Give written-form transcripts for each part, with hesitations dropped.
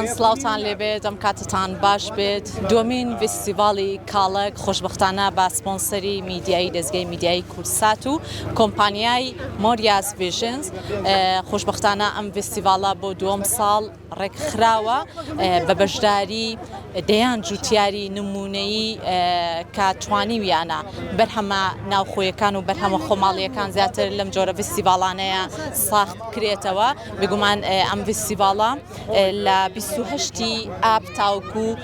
گوێبیستان سڵاوتان لێبێت ئەم کاتتان باش بێت دومین فستیڤاڵی کاڵک خۆشبەختانە بە سپۆنسەری میدیایی دەستگای میدیایی کورسات و کۆمپانیای مۆریاس ڤیژنز خۆشبەختانە ئەم فستیڤاڵە بۆ دووەم ساڵ ڕێکخراوە بە بەشداری دەیان جوتیاری نمونەیی کە توانیویانە بەرهەمە ناوخۆیەکان و بەرهەمە خۆماڵیەکان زیاتر لەم جۆرە فستیڤاڵانەیە ساخت کرێتەوە بگومان ئەم فستیڤاڵە لە 28 ئاب تاوکو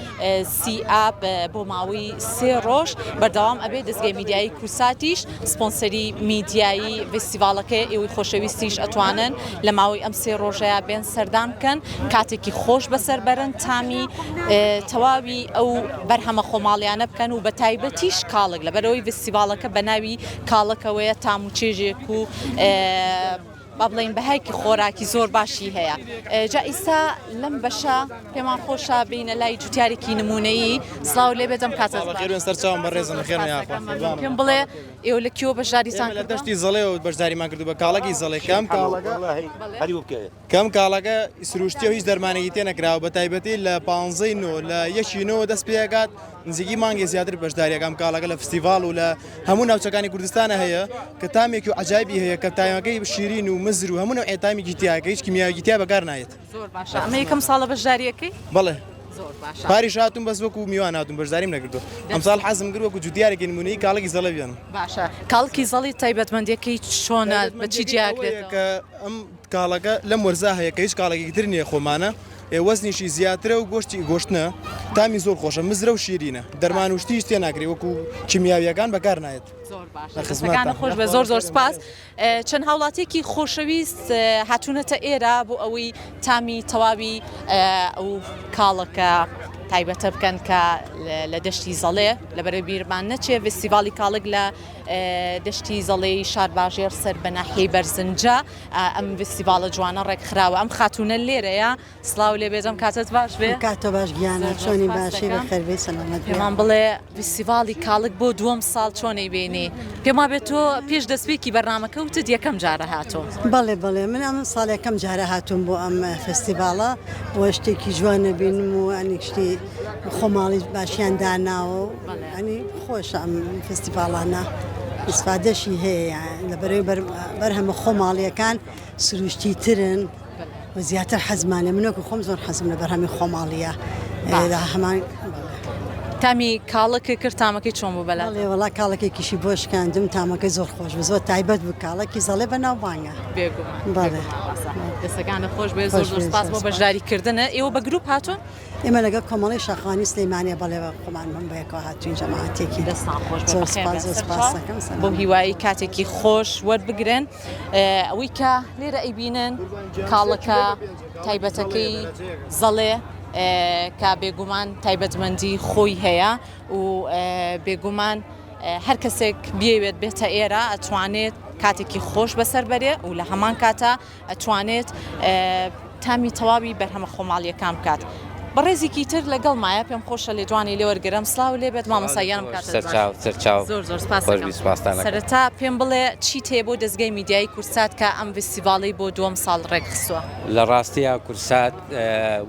سی ئاب بۆ ماوەی 3 ڕۆژ بەردەوام ئەبێ دەستگای میدیایی کورساتیش سپۆنسەری میدیایی فستیڤاڵەکە ئێوەی خۆشەویستیش ئەتوانن لە ماوەی ئەم 3 ڕۆژەیە بێن سەردان بکەن کاتێکی خۆش بەسەر بەرن تامی تەواوی ئەو بەرهەمە خۆماڵیانە بکەن و بە تایبەتیش کاڵک لەبەرەوەی فستیڤاڵەکە بە ناوی کاڵکەوەیە تام و چێژێک و با بڵێن بەهایکی خۆراکی زۆر باشی هەیە جا ئیستا لەم بەشە پێمان خۆشە بینە لای جوتیارێکی نمونەیی سڵاو لێ بێتم کاتە سەرچاوم بەڕێزم خێر پێم بڵێ ئێوە لە کیۆ بەشداریتان لە دەشتی زەڵێ و بەشداریمان کردو بە کاڵەکی زەڵێ کەم کاڵەکە سروشتی و هیچ دەرمانێکی تێ نەکراوە بە تایبەتی لە 15 لە 1 دەست پێکات نزیکی مانگی زیاتر بەشداریەکەم کاڵەکە لە فستیڤاڵ و لە هەموو ناوچەکانی کوردستانە هەیە کە تامێکی و عجایبی هەیە کە تایمەکەی شیرین و مزر و هەموو نوع ئێتامیکی تیاکە هیچ کیمیاویی تیا بەکار نایێت زۆر باشە ئەمە یەکەم ساڵە بەشداریەکەی بەڵێ زۆر باشە پاریش هاتووم بەس وەکو میوان هاتووم بەشداریم نەکردو ئەمساڵ حەزم کرد وەکو جوتیارێکی نمونەیی کاڵێکی زەڵە بیان باشە کاڵکی زەڵی تایبەتمەندیەکەی چۆنە بەچی جیاگرێت کە ئەم کاڵەکە لەم وەرزە هەیە کە هیچ کاڵێکی تر نییە خۆمانە وەزنیشی زیاترە و گۆشتی گۆشتنە تامی زۆر خۆشە مزرە و شیرینە دەرمان و شتیش تێ ناکرێ وەکو کیمیاویەکان بەکار نایێت زۆر باشەکانە خۆش بە زۆر سپاس چەند هاوڵاتێکی خۆشەویست هاتوونەتە ئێرە بۆ ئەوەی تامی تەواوی ئەو کاڵەکە تایبەتە بکەن کە لە دەشتی زەڵێ لەبەرە بیرمان نەچێ فستیڤاڵی کاڵک لە دەشتی زەڵێی شارباژێر سەر بە ناحیەی بەرزنجە ئەم فستیڤاڵە جوانە ڕێکخراوە ئەم خاتونە لێرەیە سڵاو لێ بێتم کاتت باش بێ کاتۆ باش گیانە چۆنی باشی بە خەربەی سەلامەت پێمان بڵێ فستیڤاڵی کاڵک بۆ دووەم ساڵ چۆنەی بینی پێما بێت تۆ پێش دەستپێکی بەرنامەکە وتت یەکەم جارە هاتۆ بەڵێ من ئەم ساڵ یەکەم جارە هاتووم بۆ ئەم فستیڤاڵە بۆ شتێکی جوانە بینم و ئەنی شتی خۆماڵی باشیان داناوە ئەنی خۆشە ئەم فستیڤاڵانە ئیسفادەشی هەیە لەبەرەوەی بەرهەمە خۆماڵیەکان سروشتی ترن و زیاتر حەزمانێ منۆکە خۆم زۆر حەزم لە بەرهەمی خۆماڵیە هەمان تامی کاڵەکە کرد تامەکەی چۆن بوو بەلا وڵا کاڵەکێکیشی بۆ شکاندم تامەکەی زۆر خۆش بوو زۆر تایبەت بوو کاڵەکی زەڵێ بەناوبانگە بێگومان دەستەکانە خۆش بێ زۆر سپاس بۆ بەشداریکردنە ئێوە بە گروپ هاتوون ئێمە لەگەڵ کۆمەڵی شاخوانی سلەیمانیە بەڵێ خۆمان بم بەیەکەوە هاتوین جەماعەتێکی دەستان خۆش سپاسەکەم بۆ هیوایی کاتێکی خۆش وەربگرن ئەوەی کە لێرە ئەیبینن کاڵەکە تایبەتەکەی زەڵێ کە بێگومان تایبەتمەندی خۆی هەیە و بێگومان هەر کەسێک بێوێت بێتە ئێرە ئەتوانێت کاتێکی خۆش بەسەر بەرێ و لە هەمان کاتە ئەتوانێت تامی تەواوی بەرهەمە خۆماڵیەکان بکات بەڕێزێکی تر لەگەڵ مایە پێم خۆشە لێ جوانی لێ وەرگرم سلااو لێ بێت مامەساییانم زۆر سەرەتا پێم بڵێ چی تێ بۆ دەستگای میدیایی کورسات کە ئەم فستیڤاڵی بۆ دووەم ساڵ ڕێکخستووە لە ڕاستیە کورسات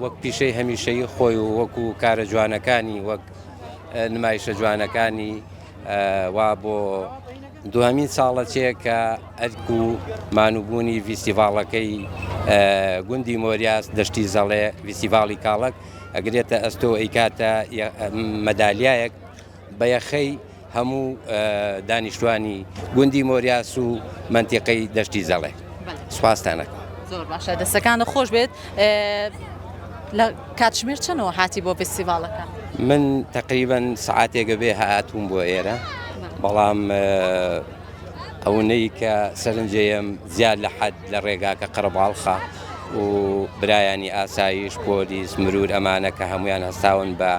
وەک پیشەی هەمیشەیی خۆی و وەکو کارە جوانەکانی وەک نمایشە جوانەکانی وا بۆ دوهەمین ساڵە چێ کە ئەرک و مانوبوونی فستیڤاڵەکەی گوندی مۆریاس دەشتی زەڵێ فستیڤاڵی کاڵک ئەگرێتە ئەستۆ ئەیکاتە مەدالیایەک بە یەخەی هەموو دانیشتوانی گوندی مۆریاس و منتیقەی دەشتی زەڵێ سوپاسدانەکەم زۆر باشە دەستەکانە خۆش بێت لە کاتژمێر چەنەوە هاتی بۆ فستیڤاڵەکە من تقریبەن سعاتێکە بێ هاتووم بۆ ئێرە بەڵام ئەوەی کە سەرنجەیەم زیاد لە حەد لە ڕێگاکە قەرەباڵخە و برایانی ئاسایش پۆلیس مرور ئەمانە کە هەمویان هەستاون بە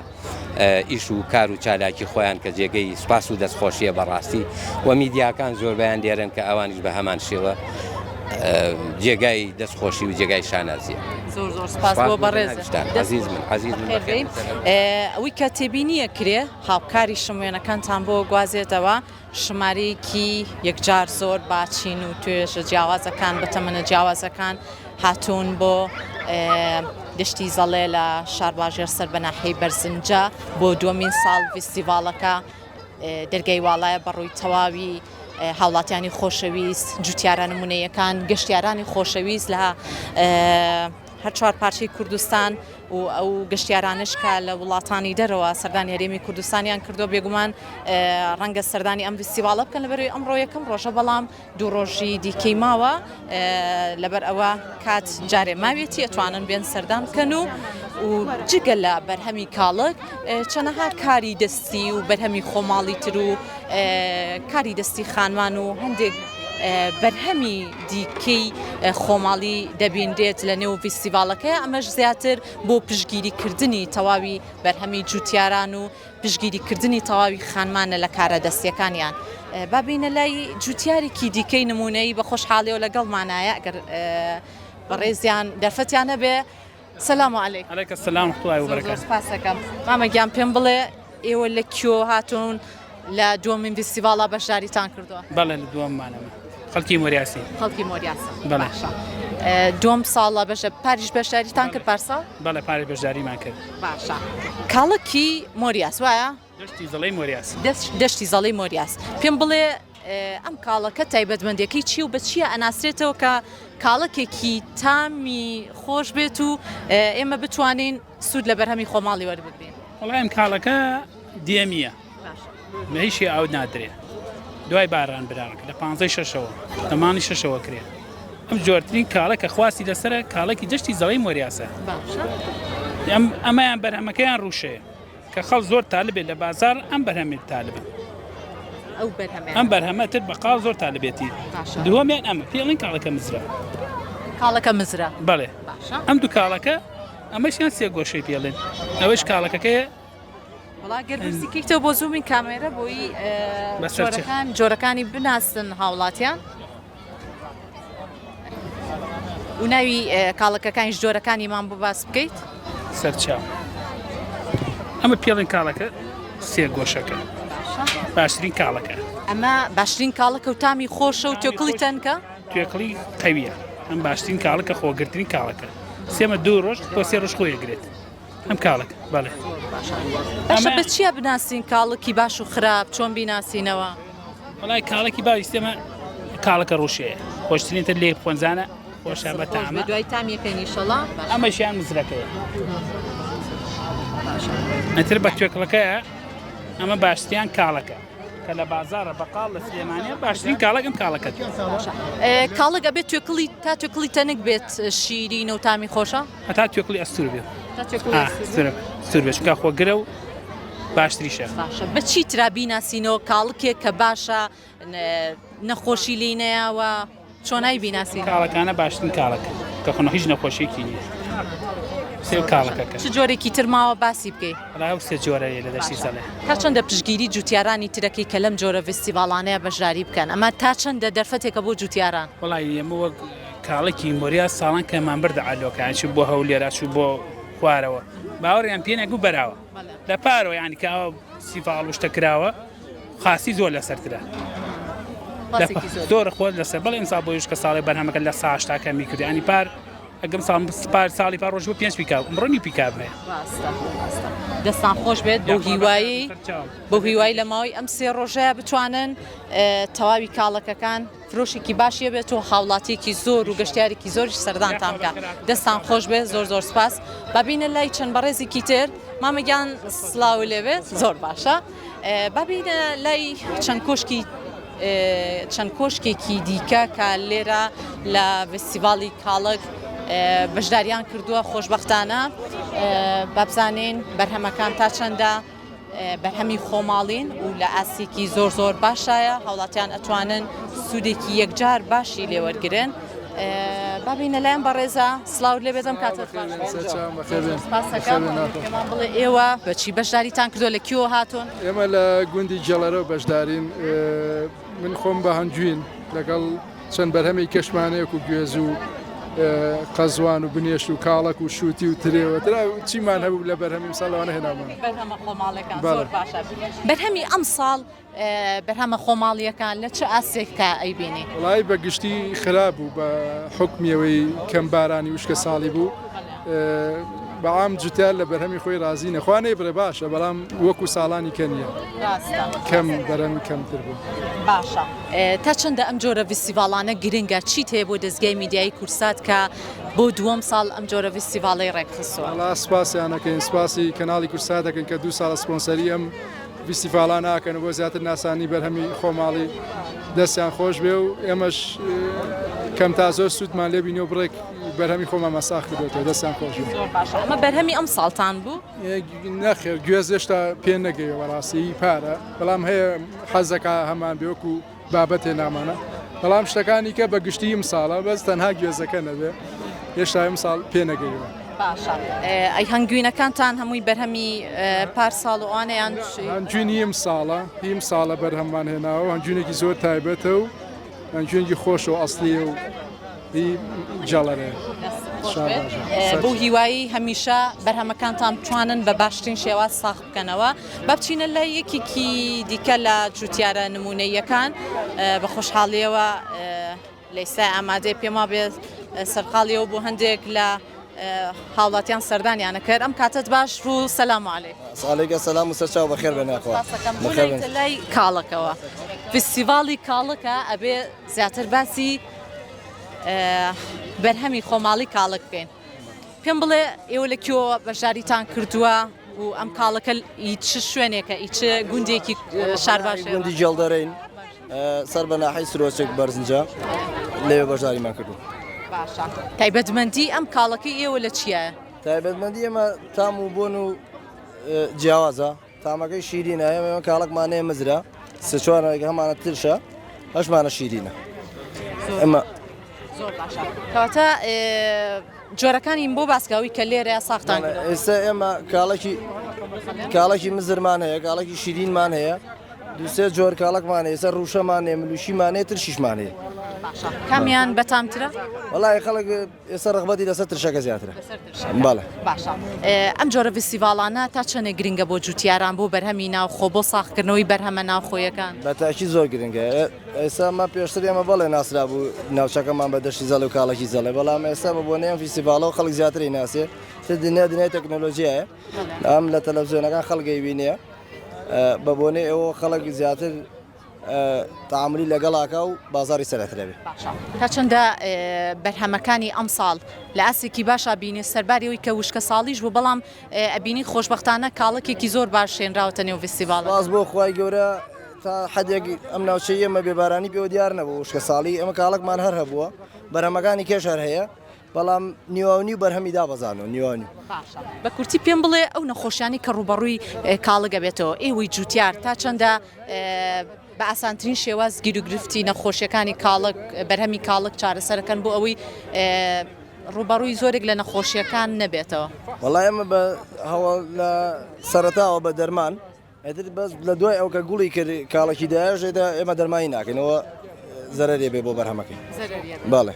ئیش و کار و چالاکی خۆیان کە جێگەی سوپاس و دەستخۆشیە بەڕاستی و میدیاکان زۆربیان دێرن کە ئەوانیش بە هەمان شێوە جێگای دەستخۆشی و جێگای شانازیە زۆر سپاس بۆ بەڕێز عزیز من ئەوەی کە تێبینیە کرێ هاوکاری شموێنەکانتان بۆ گوازێتەوە ژمارەیەکی یەکجار زۆر باچین و توێژە جیاوازەکان بە تەمەنە جیاوازەکان هاتوون بۆ دشتی زەڵێ لە شارباژێر سەر بەناحەی بەرزنجە بۆ دووەمین ساڵ فیستیڤالەکە دەرگای واڵایە بەڕووی تەواوی هاوڵاتیانی خۆشەویست، جوتیارە نمونەیەکان، گەشتیارانی خۆشەویست لە هەر چوار پارچەی کوردستان و ئەو گەشتیارانش کە لە وڵاتانی دەرەوە سەردانی هەرێمی کوردستانیان کردو بێگومان ڕەنگە سەردانی ئەم فیستیڤالە بکەن لەبەرەوەی ئەمڕۆ یەکەم ڕۆژە بەڵام دوو ڕۆژی دیکەی ماوە لەبەر ئەوە کات جارێ ماوێتی ئەتوانن بێن سەردان بکەن و جگە لە بەرهەمی کاڵک چەنەها کاری دەستی و بەرهەمی خۆماڵی تر و کاری دەستی خانمان و هەندێک بەرهەمی دیکەی خۆماڵی دەبیندێت لە نێو فیستیڤالەکەی ئەمەش زیاتر بۆ پشگیریکردنی تەواوی بەرهەمی جوتیاران و پشگیریکردنی تەواوی خانمانە لە کارە دەستیەکانیان بابینە لای جوتیارێکی دیکەی نمونەی بە خۆشحاڵیەوە لەگەڵمانایە ئەگەر بەڕێزیان دەرفەتیان هەبێ. سلام علیکم. علیکم السلام ورحمة الله وبركاته. سپاسەکەم. مامەگیان پێم بڵێ ئێوە لە کیۆ هاتوون لە دووەمین فیستیڤاڵە بەشداریتان کردووە؟ بەڵێ لە دووەممانەوە خەڵکی مۆریاسی. خەڵکی مۆریاس. بەڵێ. دووەم ساڵە بەشە پاریش بەشداریتان کرد پارساڵ؟ بەڵێ پارێ بەشداریمان کرد. باشە. کاڵکی مۆریاس وایە؟ دەشتی زەڵەی مۆریاس. دەشتی زەڵەی مۆریاس. پێم بڵێ ئەم کاڵەکە تایبەتمەندیەکەی چی و بە چیە ئەناسرێتەوە کە کاڵکێکی تامی خۆش بێت و ئێمە بتوانین سوود لە بەرهەمی خۆماڵی وەربگرین؟ وەڵای ئەم کاڵەکە دیەمیە. مەهیشی ئاو نادرێ. دوای باران براکە لە 15/6ەوە تەمانی 6ەوە کرێ. ئەم جۆرترین کاڵە کە خواستی لەسرە کاڵێکی دەشتی زەڵەی مۆریاسە. ئەمەیان بەرهەمەکەیان ڕوشەیە کە خەڵ زۆر تالبێت لە بازار ئەم بەرهەمێت تالبن. ئەم بەرهەمەتر بەقاڵ زۆر تالبێتی. دووەمیان ئەمە پێڵین کاڵەکە مزرە. کاڵەکە مزرە. بەڵێ. ئەم دوو کاڵەکە ئەمەشیان سێ گۆشەی پێڵێن. ئەوەش کاڵەکەکەیە گەربسیکەیتەوە بۆ زوومین کامێرە بۆی جۆرەکانی بناسن هاوڵاتیان و ناوی کاڵەکەەکانی جۆرەکانیمان بۆ باس بکەیت سەرچاو ئەمە پێڵین کاڵەکە سێ گۆشەکە باشترین کاڵەکە ئەمە باشترین کاڵەکە و تامی خۆشە و تۆکڵی تەنکە توێکڵی قەویە ئەم باشترین کاڵەکە خۆگرترین کاڵەکە سێمە دوو ڕۆژ بۆ سێ ڕۆژ خۆیەگرێت ئەم کاڵەکە بەڵێ باشە بە چیە بناسین کاڵکی باش و خراپ چۆن بیناسینەوە؟ وڵای کاڵکی باویستێمە کاڵەکە ڕوشەیە خۆشترین تر لێ خۆنجانە خۆشە بە تامە دوای تامیەکەی شەڵا ئەمەشیان مزرەکەیە ئەتر بە توێکڵەکەیە ئەمە باشتیان کاڵەکە کە لە بازارە بەقاڵ لە سلێمانیە باشترین کاڵەکەم کاڵەکەت کاڵک ئەبێت توێکڵی تا توێکڵی تەنک بێت شیرین و تامی خۆشە هەتا توێکڵی ئەستور بێت سور بێت چونکە خۆگرە و باشتریشە بە چی ترا بیناسینەوە کاڵکێک کە باشە نەخۆشی لینەیەوە چۆنای بیناسین کاڵەکانە باشترین کاڵەکە کە خۆنە هیچ نەخۆشیێکی نیە سێ کاڵەکەکە چ جۆرێکی ترماوە باسی بکەیت ڕاو سێ جۆرەیە لە دەشتی سەڵێ تا چەندە پشگیری جوتیارانی ترەکەی کە لەم جۆرە فستیڤاڵانەیە بەشداری بکەن ئەمە تا چەندە دەرفەتێکە بۆ جوتیاران وڵای ئێمە وەک کاڵێکی مۆریا ساڵان کەمان بردە عالۆکان چ بۆ هەولێرا چ بۆ خوارەوە باوەڕیان پێ نەگو بەراوە لە پارەوە یانی کە ئەوە سیڤاڵ وشتە کراوە خاسی زۆر لەسەرترە زۆر خۆت لەسەر بەڵێ ئەمسا بۆ یشکە ساڵی بەرهەمەکە لە ساشتاکە میکردی ئەنی پار ئەگەم ساڵی پار ڕۆژ بۆ 5 پیکاو ئەمڕۆنی پیکاب بێ دەستان خۆش بێت بۆ هیوایی بۆ هیوایی لە ماوەی ئەم سێ ڕۆژەیە بتوانن تەواوی کاڵەکەکان فرۆشێکی باشیە بێت و هاوڵاتیەکی زۆر و گەشتیارێکی زۆریش سەردانتان بکە دەستان خۆش بێت زۆر زۆر سپاس بابینە لای چەند بەڕێزێکی تر مامەگیان سلااو لێوێت زۆر باشە بابینە لای چەند کۆشکێکی دیکە کە لێرە لە فستیڤاڵی کاڵک بەشداریان کردووە خۆشبەختانە بابزانین بەرهەمەکان تا چەندە بەرهەمی خۆماڵین و لە ئاسیکی زۆر زۆر باشایە هاوڵاتیان ئەتوانن سوودێکی یەکجار باشی لێوەرگرن بابینە لایەن بەڕێزە سلااو لێ بێدەم کاتت پاسەکەمان بڵێ ئێوە بەچی بەشداریتان کردو لە کیۆ هاتون ئێمە لە گوندی جەڵەرە بەشدارین من خۆم بە هەنجوین لەگەڵ چەند بەرهەمی کەشمانەیەک و گوێز و قەزوان و بنێش و کاڵک و شووتی و ترێوە چیمان هەبوو لە بەرهەمی ساڵەوانە هێنامان بەرهەمە خۆماڵەکان زۆر باشە بەرهەمی ئەم ساڵ بەرهەمە خۆماڵیەکان لە چه ئاسێکە ئەیبینی وڵای بە گشتی خراپ بوو بە حکمیەوەی کەم بارانی وشکە ساڵی بوو بەعام جوتیار لە بەرهەمی خۆی رازی نەخوانێ برێ باشە بەڵام وەکو ساڵانی کەنیە کەم بەرەمی کەمتر بوو باشە تا چەندە ئەم جۆرە فستیڤالانە گرنگە چیت هەیە بۆ دەستگای میدیایی کورسات کە بۆ دووەم ساڵ ئەم جۆرە فستیڤاڵی ڕێکخستووە وڵا سپاسیانەکەین سپاسی کەناڵی کورسات دەکەن کە 2 ساڵ سپۆنسەری ئەم فستیڤالان ناکەن بۆ زیاتر ناسانی بەرهەمی خۆماڵی دەستیان خۆش بێ و ئێمەش کەم تا زۆر سوودمان لێ بینی و بڕێک بەرهەمی خۆمان مەساخ کردێتەوە دەستیان خۆش بێ ئەمە بەرهەمی ئەم ساڵتان بوو نەخێر گوێز هێشتا پێ نەگەیەوە ڕاستی پارە بەڵام هەیە حەزەکە هەمان بێوەکو بابەتێ نامانە بەڵام شتەکانی کە بە گشتی ئەم ساڵە بەس تەنها گوێزەکە نەبێ هێشتا ئەم ساڵ پێ نەگەیەوە باشە ئەی هەنگوینەکانتان هەمووی بەرهەمی پارساڵ و ئانەیان هەنجوینی ئەم ساڵە هیم ساڵە بەرهەممان هێناوە هەنجوونێکی زۆر تایبەتە و هەنجوێنی خۆش و ئەسلیە و هی جەڵەرێ بۆ هیوایی هەمیشە بەرهەمەکانتان بتوانن بە باشترین شێواز ساخ بکەنەوە با بچینە لە یەکێکی دیکە لە جوتیارە نمونەیەکان بە خۆشحاڵیەوە لەیسا ئامادەی پێما بێت سەرقاڵیەوە بۆ هەندێک لە هاوڵاتیان سەردانیانە کرد ئەم کاتت باش و سەلام عەلەیکم ساڵێکە سەلام و سەرچاو بەخێر بێناخوا لای کاڵەکەوە فستیڤاڵی کاڵەکە ئەبێ زیاتر باسی بەرهەمی خۆماڵی کاڵک بکەین پێم بڵێ ئێوە لە کیۆ بەشداریتان کردووە و ئەم کاڵەکە چ شوێنێکە ئیچ گوندێکی شارباش گوندی جێڵدەرەین سەر بە ناحەی سرۆچێک بەرزنجە لێوێ بەشداریمان کردو باشە تایبەتمەندی ئەم کاڵەکەی ئێوە لە چییە؟ تایبەتمەندی ئێمە تام و بۆن و جیاوازە تامەکەی شیرینە ئێمە کاڵکمانەیە مزرە سچوارێک هەمانە ترشە هەشمانە شیرینە ئەمە زۆر باشە کەواتە جۆرەکانی بۆ باسکاوی کە لێرە ساختان ئێستا ئێمە کاڵێکی مزرمان هەیە کاڵێکی شیرینمان هەیە دوسێ جۆر کاڵکمان هەیە سەر ڕوشەمان هەیە ملوشیمان هەیە ترشیشمان هەیە کامیان بەتامترە؟ وەڵای خەڵک ئێستا ڕغبەتی لەسەر ترشەکە زیاترە بەڵێ باشە ئەم جۆرە فستیڤاڵانە تا چەندێک گرنگە بۆ جوتیاران بۆ بەرهەمی ناوخۆ بۆ ساختکردنەوەی بەرهەمە ناوخۆیەکان بەتاکی زۆر گرنگە ئێستا ئەمە پێشتر ئێمە بەڵێ ناسرا بوو ناوچەکەمان بە دەشتی زەڵ و کاڵێکی زەڵێ بەڵام ئێستا بە بۆنەیەم فستیڤاڵەوە خەڵک زیاتری ناسێ دنیای تەکنۆلۆژیایە ئەم لە تەلەڤیزیۆنەکان خەڵگەی بینیە بە بۆنەی ئەوە خەڵک زیاتر تعاملی لەگەڵاکە و بازاری سەرەترەبێ تا چەندە بەرهەمەکانی ئەم ساڵ لە ئاسێکی باشە بینێ سەرباریەوەی کە وشکە ساڵیش بوو بەڵام ئەبینی خۆشبەختانە کاڵەکێکی زۆر باش شێنراوەتە نێو فستیڤاڵ باز بۆ خوای گەورە تا حدێک ئەم ناوچەی ئێمە بێبارانی پێوە دیار نەبوو وشکە ساڵی ئەمە کاڵکمان هەر هەبووە بەرهەمەکانی کێش هەر هەیە بەڵام نیوانی و بەرهەمی دابەزانەوە نیوانی بە کورتی پێم بڵێ ئەو نەخۆشیانی کە ڕوبەڕووی کاڵگە بێتەوە ئێوەی جوتیار تا چەندە بە ئاسانترین شێواز گیر و گرفتی نەخۆشیەکانی کاڵک بەرهەمی کاڵک چارەسەرەکەن بۆ ئەوەی ڕوبەڕووی زۆرێک لە نەخۆشیەکان نەبێتەوە وەڵای ئەمە بە هەوڵ لە سەرەتاوە بە دەرمان ئەتر بەس لە دوای ئەو کە گوڵی کرد کاڵکی داژێدا ئێمە دەرمانی ناکەینەوە زەرەرێ بێ بۆ بەرهەمەکەی باڵێ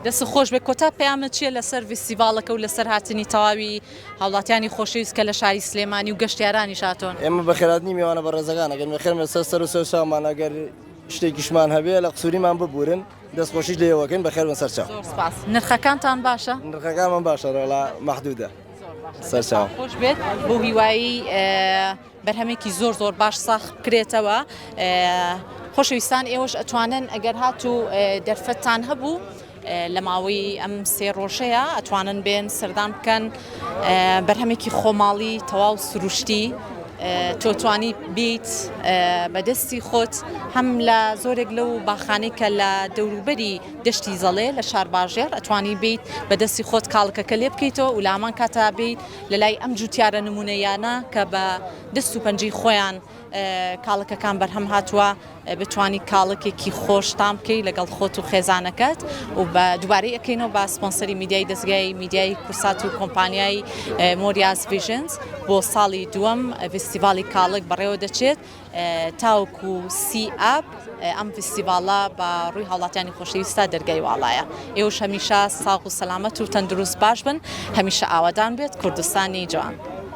دەست خۆش بێ کۆتا پەیامە چیە لەسەر فستیڤاڵەکە و لەسەر هاتنی تەواوی هاوڵاتیانی خۆشەویست کە لە شاری سلێمانی و گەشتیارانی شاتۆن ئێمە بە خێراتنی میوانە بە ڕێزەکانەکەن خێرمە سەر و سەرسامان ئەگەر شتێکیشمان هەبێ لە قسووریمان ببورن دەستخۆشیش لێەوەکەن بە خێر سەرچاو نرخەکانتان باشە؟ نرخەکانمان باشە ڕۆڵا مەحدودە سەرچاو خۆش بێت بۆ هیوایی بەرهەمێکی زۆر زۆر باش ساخ بکرێتەوە خۆشەویستان ئێوەش ئەتوانن ئەگەر هاتوو دەرفەتتان هەبوو لە ماوەی ئەم سێ ڕۆژەیە ئەتوانن بێن سەردان بکەن بەرهەمێکی خۆماڵی تەواو سروشتی تۆتوانی بیت بەدەستی خۆت هەم لە زۆرێک لەو باخانەی کە لە دەوروبەری دەشتی زەڵێ لە شار باژێر ئەتوانی بیت بەدەستی خۆت کاڵکەکە لێ بکەیتەوە و لە هەمان کاتا بیت لە لای ئەم جوتیارە نمونەیانە کە بە دەست و پەنجەی خۆیان کاڵەکەکان بەرهەم هاتووە بتوانی کاڵکێکی خۆش تام بکەی لەگەڵ خۆت و خێزانەکەت و بە دووبارەی ئەکەینەوە بە سپۆنسەری میدیای دەستگای میدیای کورسات و کۆمپانیای مۆریاز ڤیژنز بۆ ساڵی دووەم فستیڤاڵی کاڵک بەڕێوە دەچێت تاوکو سی ئاپ ئەم فستیڤاڵە بە ڕووی هاوڵاتیانی خۆشەویستە دەرگای واڵایە ئێوەش هەمیشە ساغ و سەلامەت و تەندروست باش بن هەمیشە ئاوادان بێت کوردستانی جوان